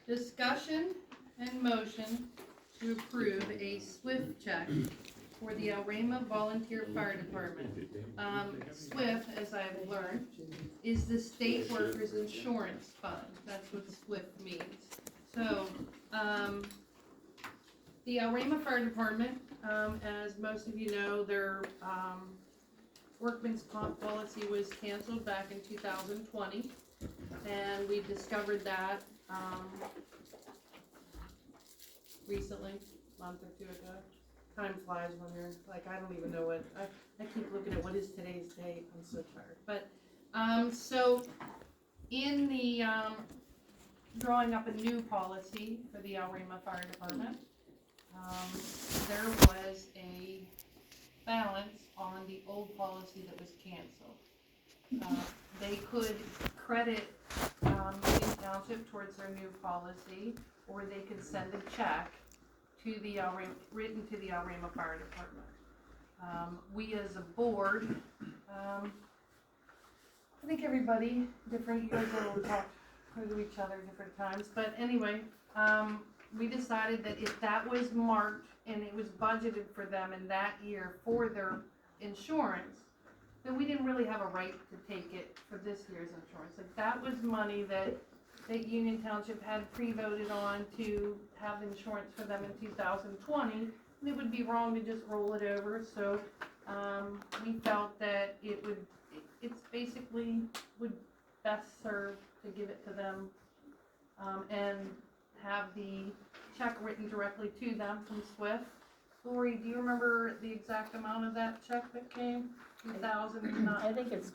Discussion and motion to approve a SWIFT check for the Elrama Volunteer Fire Department. SWIFT, as I've learned, is the State Workers Insurance Fund. That's what SWIFT means. So, the Elrama Fire Department, as most of you know, their workman's comp policy was canceled back in 2020, and we discovered that recently, a month or two ago. Time flies when you're like, I don't even know what, I keep looking at what is today's date. I'm so tired. But so in the drawing up a new policy for the Elrama Fire Department, there was a balance on the old policy that was canceled. They could credit Union Township towards their new policy, or they could send a check to the written to the Elrama Fire Department. We as a board, I think everybody different. You guys will talk to each other different times, but anyway, we decided that if that was marked and it was budgeted for them in that year for their insurance, then we didn't really have a right to take it for this year's insurance. Like, that was money that Union Township had pre-voted on to have insurance for them in 2020, and it would be wrong to just roll it over. So we felt that it's basically would best serve to give it to them and have the check written directly to them from SWIFT. Lori, do you remember the exact amount of that check that came? 2009. I think it's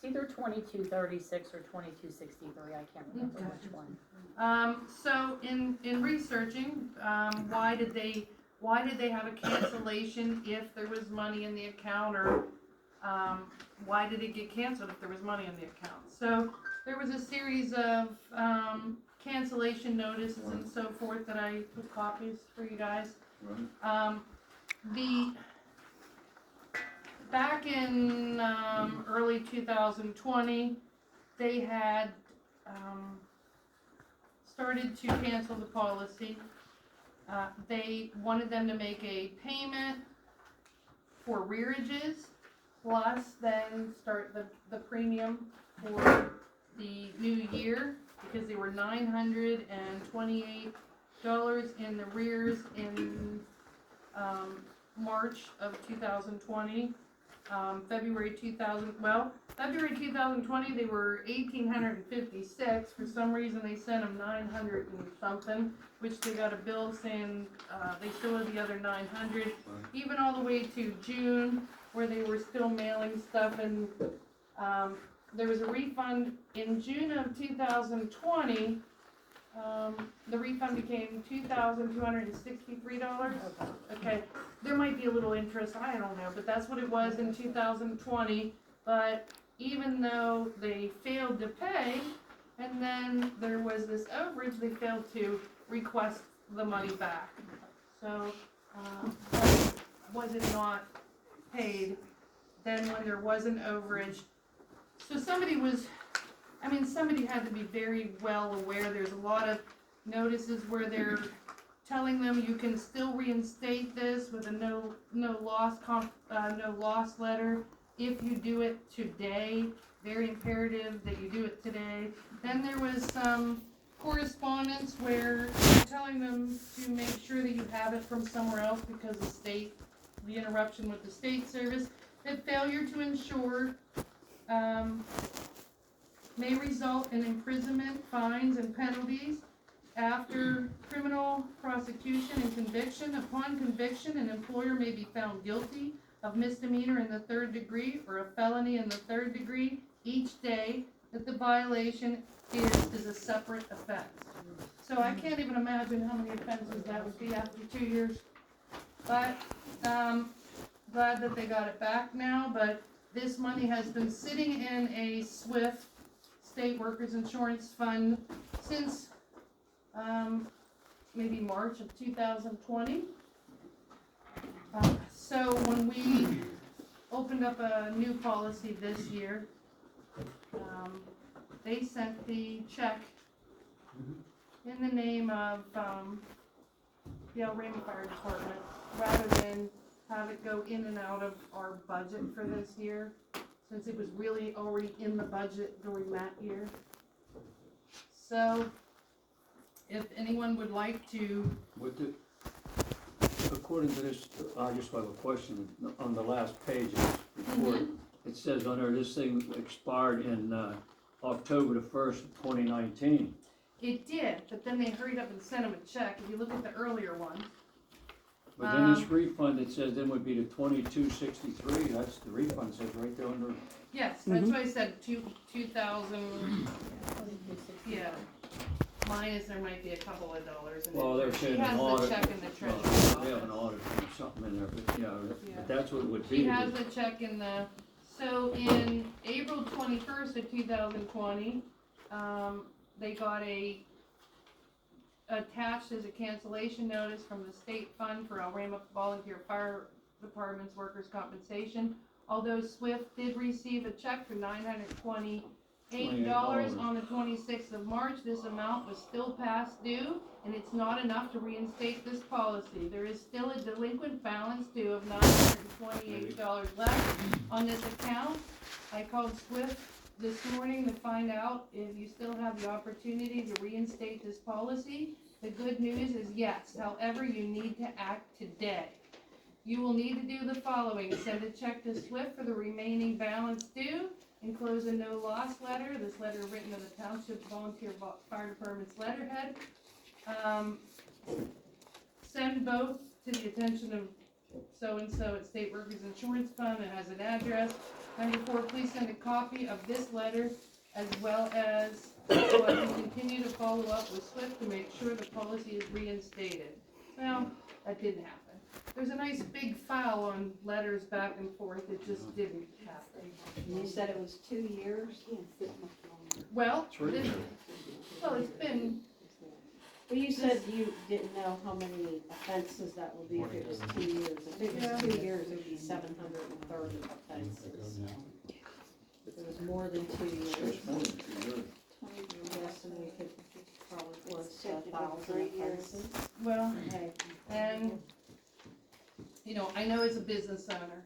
either 2236 or 2263. I can't remember which one. So in researching, why did they have a cancellation if there was money in the account, or why did it get canceled if there was money in the account? So there was a series of cancellation notices and so forth that I took copies for you guys. Back in early 2020, they had started to cancel the policy. They wanted them to make a payment for rearages, plus then start the premium for the new year, because they were $928 in the rears in March of 2020. February 2020 they were $1,856. For some reason they sent them 900 and something, which they got a bill saying they still had the other 900. Even all the way to June, where they were still mailing stuff, and there was a refund in June of 2020. The refund became $2,263. Okay, there might be a little interest, I don't know, but that's what it was in 2020. But even though they failed to pay, and then there was this overage, they failed to request the money back. So, was it not paid? Then when there was an overage, so somebody had to be very well aware. There's a lot of notices where they're telling them you can still reinstate this with a no loss letter if you do it today. Very imperative that you do it today. Then there was some correspondence where they're telling them to make sure that you have it from somewhere else because the interruption with the state service. That failure to insure may result in imprisonment, fines, and penalties. After criminal prosecution and conviction, upon conviction, an employer may be found guilty of misdemeanor in the 3rd degree or a felony in the 3rd degree each day that the violation is a separate offense. So I can't even imagine how many offenses that would be after 2 years. But glad that they got it back now. But this money has been sitting in a SWIFT, State Workers Insurance Fund, since maybe March of 2020. So when we opened up a new policy this year, they sent the check in the name of, the Elrama Fire Department, rather than have it go in and out of our budget for this year, since it was really already in the budget during that year. So, if anyone would like to, According to this, I just have a question, on the last page of this report, it says on there, this thing expired in, October the 1st, 2019. it did, but then they hurried up and sent them a check. If you look at the earlier one, But then this refund, it says then would be the 2263, that's the refund, says right there under. yes, that's why I said 2,000, yeah. Minus there might be a couple of dollars in it. Well, they're saying She an has the audit. check in the treasurer's They have an office. audit or something in there, but yeah, Yeah. but that's what it would be. She has the check in the, so in April 21st of 2020, they got attached as a cancellation notice from the state fund for Elrama Volunteer Fire Department's workers' compensation. Although Swift did receive a check for $928 on the 26th of March, this amount was still past due, and it's not enough to reinstate this policy. There is still a delinquent balance due of $928 left on this account. I called Swift this morning to find out if you still have the opportunity to reinstate this policy. The good news is yes, however, you need to act today. You will need to do the following: send a check to Swift for the remaining balance due, enclose a no loss letter, this letter written to the Township Volunteer Fire Department's letterhead. Send both to the attention of so-and-so at State Workers Insurance Fund. It has an address. Number 4, please send a copy of this letter as well as so I can continue to follow up with Swift to make sure the policy is reinstated. Well, that didn't happen. There's a nice big file on letters back and forth. It just didn't happen. You said it was 2 years? Well, it's been, Well, you said you didn't know how many offenses that would be if it was 2 years. If it was 2 years, it would be 730 offenses. If it was more than 2 years, yes, and we could probably list 1,000 offenses. well, Okay. and, I know as a business owner,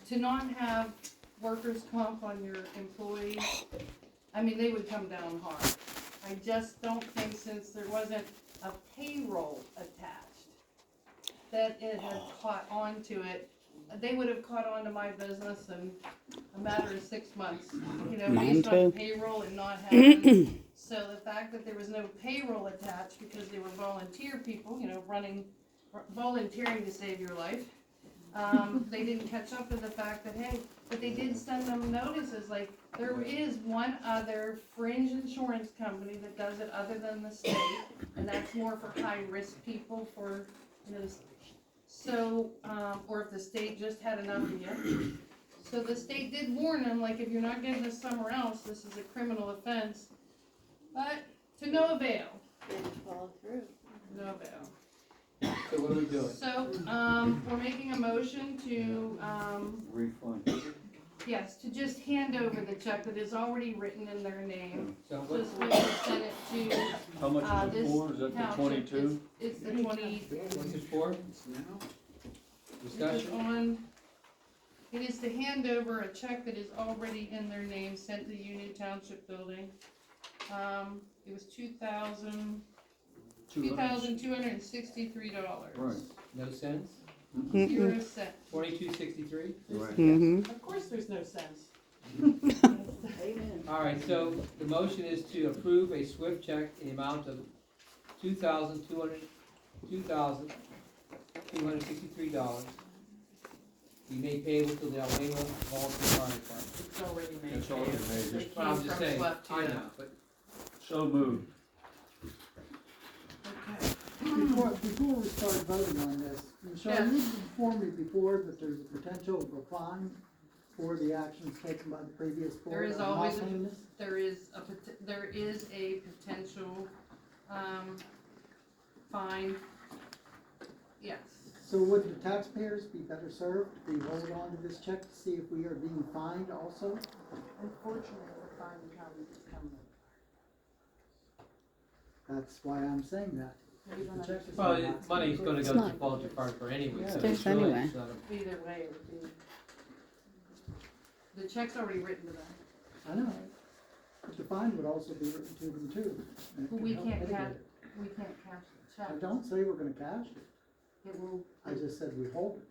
to not have workers' comp on your employees, they would come down hard. I just don't think, since there wasn't a payroll attached, that it had caught on to it. They would have caught on to my business in a matter of 6 months, based on payroll and not having. So the fact that there was no payroll attached because they were volunteer people, volunteering to save your life, they didn't catch up to the fact that, hey, but they did send them notices, like, there is one other fringe insurance company that does it other than the state, and that's more for high-risk people for, so, or if the state just had enough of you. So the state did warn them, like, if you're not getting this somewhere else, this is a criminal offense, but to no avail. Didn't follow through. No avail. So what are we doing? So, we're making a motion to, Refund. yes, to just hand over the check that is already written in their name. So what, Just we will send it to, How much is it this for? Is that the township. 22? It's the 20, what's this for? it is Discussion? it is to hand over a check that is already in their name, sent to the Union Township building. It was $2,263. Right. No cents? 0 cents. 2263? Right. Of course there's no sense. Amen. All right, so the motion is to approve a SWIFT check in the amount of $2,263. Be made payable to the Elrama Volunteer Fire Department. It's already made. It's already made. It Well, I'm came just from saying, Swift to I them. know, but So moved. Okay. Before we start voting on this, Michelle, Yeah. you informed me before that there's a potential of a fine for the actions taken by the previous board. There is of not always paying this? there is a potential, fine. Yes. So would the taxpayers be better served to be holding on to this check to see if we are being fined also? Unfortunately, the That's why I'm saying that. The check is Well, in the box. money's gonna It's go to not. volunteer fire for anyway, so Yeah. it's really, Anyway. it's not a- Either way, it would be. The check's already written to them. I know, but the fine would also be written to them too. and it But could we help can't mitigate cash, it. we can't cash the check. I don't say we're gonna cash it, It will, I just said we hold it.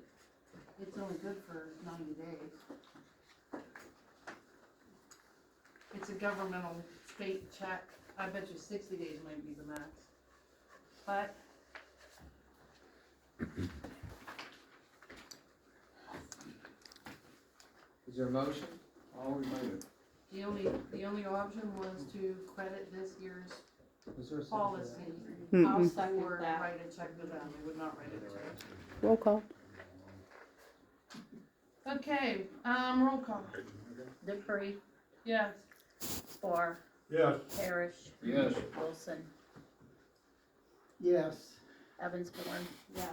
it's only good for 90 days. It's a governmental state check. I bet you 60 days might be the max. But Is there a motion? I'll remember it. the only option was to credit this year's Was there a second to that? policy. I'll Mm-mm. second Or that. write a check to them. They would not write a check. Roll call. Okay, roll call. Dupree, Yes. Spar, Yes. Parrish, Yes, Wilson, Yes, Evansborn, Yeah,